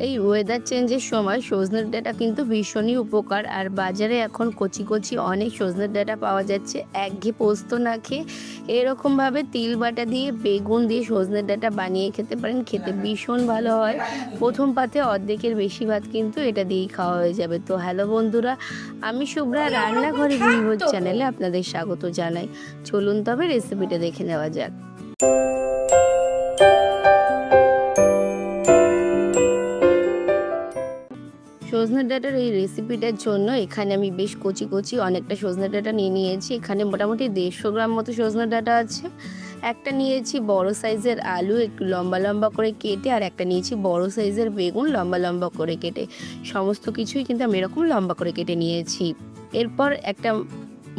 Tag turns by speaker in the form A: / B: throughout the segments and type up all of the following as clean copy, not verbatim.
A: এই ওয়েদার চেঞ্জের সময় সজনের ডাঁটা কিন্তু ভীষণই উপকার। আর বাজারে এখন কচি কচি অনেক সজনের ডাঁটা পাওয়া যাচ্ছে। একঘেয়ে পোস্ত না খেয়ে এরকমভাবে তিল বাটা দিয়ে বেগুন দিয়ে সজনের ডাঁটা বানিয়ে খেতে পারেন, খেতে ভীষণ ভালো হয়। প্রথম পাতে অর্ধেকের বেশি ভাত কিন্তু এটা দিয়েই খাওয়া হয়ে যাবে। তো হ্যালো বন্ধুরা, আমি শুভ্রা রান্নাঘরে ভুঁইভোজ চ্যানেলে আপনাদের স্বাগত জানাই। চলুন তবে রেসিপিটা দেখে নেওয়া যাক। সজনে ডাঁটার এই রেসিপিটার জন্য এখানে আমি বেশ কচি কচি অনেকটা সজনে ডাঁটা নিয়ে নিয়েছি। এখানে মোটামুটি 150 গ্রাম মতো সজনে ডাঁটা আছে। একটা নিয়েছি বড় সাইজের আলু একটু লম্বা লম্বা করে কেটে, আর একটা নিয়েছি বড় সাইজের বেগুন লম্বা লম্বা করে কেটে। সমস্ত কিছুই কিন্তু আমি এরকম লম্বা করে কেটে নিয়েছি। এরপর একটা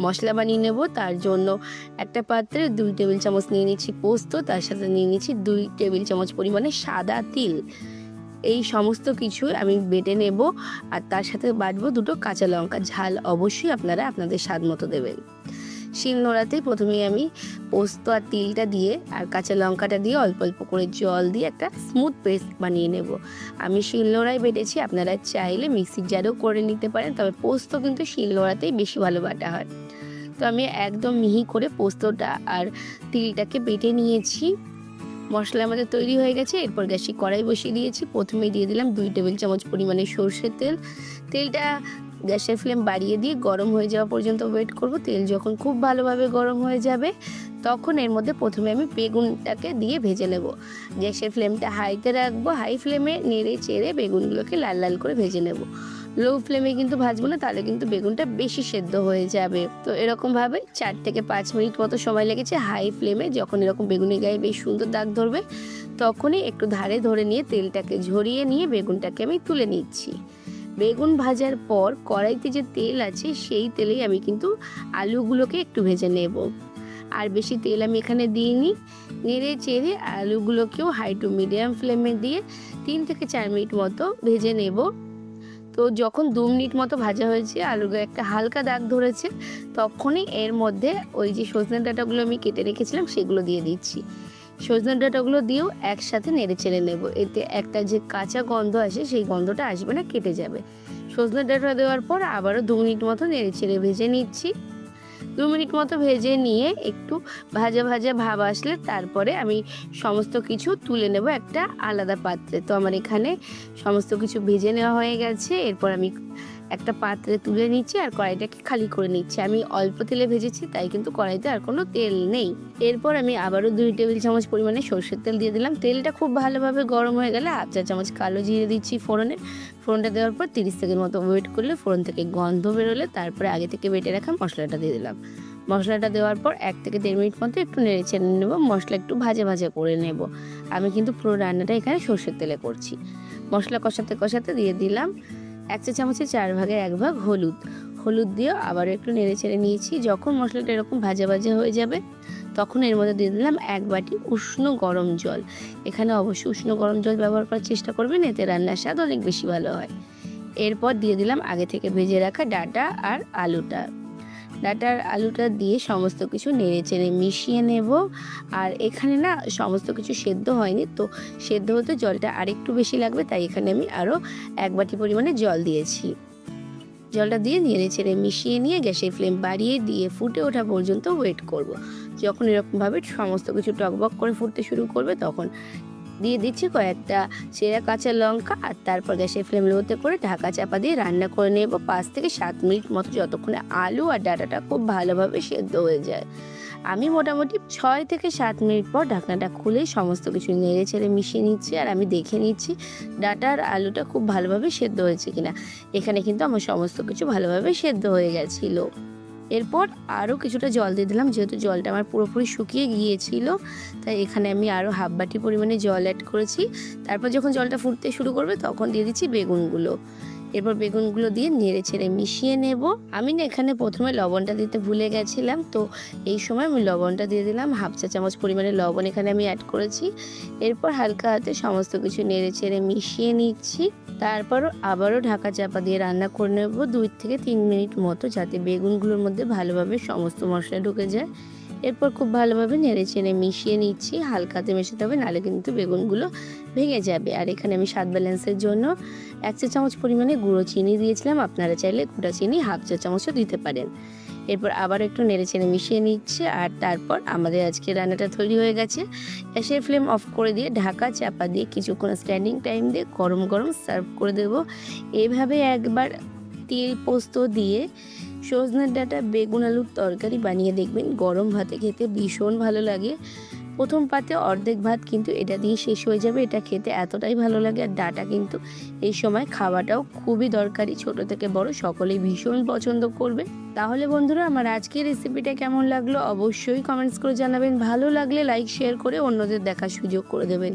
A: মশলা বানিয়ে নেব। তার জন্য একটা পাত্রে 2 টেবিল চামচ নিয়ে নিচ্ছি পোস্ত, তার সাথে নিয়ে নিচ্ছি 2 টেবিল চামচ পরিমাণে সাদা তিল। এই সমস্ত কিছু আমি বেটে নেব, আর তার সাথে বাটবো 2টো কাঁচা লঙ্কা। ঝাল অবশ্যই আপনারা আপনাদের স্বাদ মতো দেবেন। শিলনোড়াতেই প্রথমেই আমি পোস্ত আর তিলটা দিয়ে আর কাঁচা লঙ্কাটা দিয়ে অল্প অল্প করে জল দিয়ে একটা স্মুথ পেস্ট বানিয়ে নেব। আমি শিলনোড়ায় বেটেছি, আপনারা চাইলে মিক্সির জারেও করে নিতে পারেন, তবে পোস্ত কিন্তু শিলনোড়াতেই বেশি ভালো বাটা হয়। তো আমি একদম মিহি করে পোস্তটা আর তিলটাকে বেটে নিয়েছি। মশলা আমাদের তৈরি হয়ে গেছে। এরপর গ্যাসে কড়াই বসিয়ে দিয়েছি। প্রথমেই দিয়ে দিলাম 2 টেবিল চামচ পরিমাণে সরষের তেল। তেলটা গ্যাসের ফ্লেম বাড়িয়ে দিয়ে গরম হয়ে যাওয়া পর্যন্ত ওয়েট করব। তেল যখন খুব ভালোভাবে গরম হয়ে যাবে তখন এর মধ্যে প্রথমে আমি বেগুনটাকে দিয়ে ভেজে নেব। গ্যাসের ফ্লেমটা হাইতে রাখবো। হাই ফ্লেমে নেড়ে চেড়ে বেগুনগুলোকে লাল লাল করে ভেজে নেব। লো ফ্লেমে কিন্তু ভাজবো না, তাহলে কিন্তু বেগুনটা বেশি সেদ্ধ হয়ে যাবে। তো এরকমভাবে 4 থেকে 5 মিনিট মতো সময় লেগেছে হাই ফ্লেমে। যখন এরকম বেগুনের গায়ে বেশ সুন্দর দাগ ধরবে তখনই একটু ধারে ধরে নিয়ে তেলটাকে ঝরিয়ে নিয়ে বেগুনটাকে আমি তুলে নিচ্ছি। বেগুন ভাজার পর কড়াইতে যে তেল আছে সেই তেলেই আমি কিন্তু আলুগুলোকে একটু ভেজে নেব। আর বেশি তেল আমি এখানে দিইনি। নেড়ে চেড়ে আলুগুলোকেও হাই টু মিডিয়াম ফ্লেমে দিয়ে 3 থেকে 4 মিনিট মতো ভেজে নেব। তো যখন 2 মিনিট মতো ভাজা হয়েছে, আলুগুলো একটা হালকা দাগ ধরেছে, তখনই এর মধ্যে ওই যে সজনে ডাঁটাগুলো আমি কেটে রেখেছিলাম সেগুলো দিয়ে দিচ্ছি। সজনে ডাঁটাগুলো দিয়েও একসাথে নেড়ে চেড়ে নেব। এতে একটা যে কাঁচা গন্ধ আসে সেই গন্ধটা আসবে না, কেটে যাবে। সজনে ডাঁটা দেওয়ার পর আবারও 2 মিনিট মতো নেড়ে চেড়ে ভেজে নিচ্ছি। 2 মিনিট মতো ভেজে নিয়ে একটু ভাজা ভাজা ভাব আসলে তারপরে আমি সমস্ত কিছু তুলে নেব একটা আলাদা পাত্রে। তো আমার এখানে সমস্ত কিছু ভেজে নেওয়া হয়ে গেছে। এরপর আমি একটা পাত্রে তুলে নিচ্ছি আর কড়াইটাকে খালি করে নিচ্ছি। আমি অল্প তেলে ভেজেছি, তাই কিন্তু কড়াইতে আর কোনো তেল নেই। এরপর আমি আবারও 2 টেবিল চামচ পরিমাণে সরষের তেল দিয়ে দিলাম। তেলটা খুব ভালোভাবে গরম হয়ে গেলে 1/2 চা চামচ কালো জিরে দিচ্ছি ফোড়নে। ফোড়নটা দেওয়ার পর 30 সেকেন্ড মতো ওয়েট করলে ফোড়ন থেকে গন্ধ বেরোলে তারপরে আগে থেকে বেটে রাখা মশলাটা দিয়ে দিলাম। মশলাটা দেওয়ার পর 1 থেকে 1.5 মিনিট মতো একটু নেড়ে চেড়ে নেব। মশলা একটু ভাজা ভাজা করে নেব। আমি কিন্তু পুরো রান্নাটা এখানে সরষের তেলে করছি। মশলা কষাতে কষাতে দিয়ে দিলাম 1 চা চামচের 4 ভাগের 1 ভাগ হলুদ। হলুদ দিয়েও আবারও একটু নেড়ে চেড়ে নিয়েছি। যখন মশলাটা এরকম ভাজা ভাজা হয়ে যাবে তখন এর মধ্যে দিয়ে দিলাম 1 বাটি উষ্ণ গরম জল। এখানে অবশ্যই উষ্ণ গরম জল ব্যবহার করার চেষ্টা করবেন, এতে রান্নার স্বাদ অনেক বেশি ভালো হয়। এরপর দিয়ে দিলাম আগে থেকে ভেজে রাখা ডাঁটা আর আলুটা। ডাঁটা আর আলুটা দিয়ে সমস্ত কিছু নেড়ে চেড়ে মিশিয়ে নেব। আর এখানে না সমস্ত কিছু সেদ্ধ হয়নি, তো সেদ্ধ হতে জলটা আরেকটু বেশি লাগবে, তাই এখানে আমি আরও 1 বাটি পরিমাণে জল দিয়েছি। জলটা দিয়ে নেড়ে চেড়ে মিশিয়ে নিয়ে গ্যাসের ফ্লেম বাড়িয়ে দিয়ে ফুটে ওঠা পর্যন্ত ওয়েট করব। যখন এরকমভাবে সমস্ত কিছু টকবক করে ফুটতে শুরু করবে তখন দিয়ে দিচ্ছি কয়েকটা চেরা কাঁচা লঙ্কা, আর তারপর গ্যাসের ফ্লেম লোতে করে ঢাকা চাপা দিয়ে রান্না করে নেব 5 থেকে 7 মিনিট মতো, যতক্ষণে আলু আর ডাঁটাটা খুব ভালোভাবে সেদ্ধ হয়ে যায়। আমি মোটামুটি 6 থেকে 7 মিনিট পর ঢাকনাটা খুলে সমস্ত কিছু নেড়ে চেড়ে মিশিয়ে নিচ্ছি, আর আমি দেখে নিচ্ছি ডাঁটা আর আলুটা খুব ভালোভাবে সেদ্ধ হয়েছে কিনা। এখানে কিন্তু আমার সমস্ত কিছু ভালোভাবে সেদ্ধ হয়ে গেছিলো। এরপর আরও কিছুটা জল দিয়ে দিলাম, যেহেতু জলটা আমার পুরোপুরি শুকিয়ে গিয়েছিল, তাই এখানে আমি আরও 1/2 বাটি পরিমাণে জল অ্যাড করেছি। তারপর যখন জলটা ফুটতে শুরু করবে তখন দিয়ে দিচ্ছি বেগুনগুলো। এরপর বেগুনগুলো দিয়ে নেড়ে ছেড়ে মিশিয়ে নেব। আমি না এখানে প্রথমে লবণটা দিতে ভুলে গেছিলাম, তো এই সময় আমি লবণটা দিয়ে দিলাম। 1/2 চা চামচ পরিমাণে লবণ এখানে আমি অ্যাড করেছি। এরপর হালকা হাতে সমস্ত কিছু নেড়ে ছেড়ে মিশিয়ে নিচ্ছি। তারপর আবারও ঢাকা চাপা দিয়ে রান্না করে নেব 2 থেকে 3 মিনিট মতো, যাতে বেগুনগুলোর মধ্যে ভালোভাবে সমস্ত মশলা ঢুকে যায়। এরপর খুব ভালোভাবে নেড়েচেড়ে মিশিয়ে নিচ্ছি, হালকাতে মেশাতে হবে, নাহলে কিন্তু বেগুনগুলো ভেঙে যাবে। আর এখানে আমি স্বাদ ব্যালেন্সের জন্য 1 চা চামচ পরিমাণে গুঁড়ো চিনি দিয়েছিলাম, আপনারা চাইলে গোটা চিনি 1/2 চা চামচও দিতে পারেন। এরপর আবার একটু নেড়েচেড়ে মিশিয়ে নিচ্ছে, আর তারপর আমাদের আজকে রান্নাটা তৈরি হয়ে গেছে। গ্যাসের ফ্লেম অফ করে দিয়ে ঢাকা চাপা দিয়ে কিছুক্ষণ স্ট্যান্ডিং টাইম দিয়ে গরম গরম সার্ভ করে দেব। এইভাবে একবার তিল পোস্ত দিয়ে সজনের ডাঁটা বেগুন আলুর তরকারি বানিয়ে দেখবেন, গরম ভাতে খেতে ভীষণ ভালো লাগে। প্রথম পাতে অর্ধেক ভাত কিন্তু এটা দিয়ে শেষ হয়ে যাবে, এটা খেতে এতটাই ভালো লাগে। আর ডাঁটা কিন্তু এই সময় খাওয়াটাও খুবই দরকারি, ছোট থেকে বড় সকলেই ভীষণ পছন্দ করবে। তাহলে বন্ধুরা, আমার আজকের রেসিপিটা কেমন লাগলো অবশ্যই কমেন্টস করে জানাবেন। ভালো লাগলে লাইক শেয়ার করে অন্যদের দেখার সুযোগ করে দেবেন।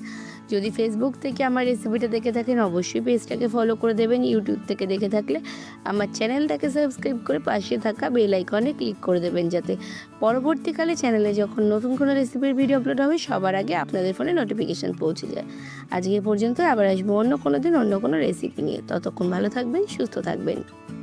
A: যদি ফেসবুক থেকে আমার রেসিপিটা দেখে থাকেন অবশ্যই পেজটাকে ফলো করে দেবেন। ইউটিউব থেকে দেখে থাকলে আমার চ্যানেলটাকে সাবস্ক্রাইব করে পাশে থাকা বেল আইকনে ক্লিক করে দেবেন, যাতে পরবর্তীকালে চ্যানেলে যখন নতুন কোনো রেসিপির ভিডিও আপলোড হবে সবার আগে আপনাদের ফোনে নোটিফিকেশান পৌঁছে যায়। আজকে পর্যন্ত, আবার আসবো অন্য কোনো দিন অন্য কোনো রেসিপি নিয়ে। ততক্ষণ ভালো থাকবেন, সুস্থ থাকবেন।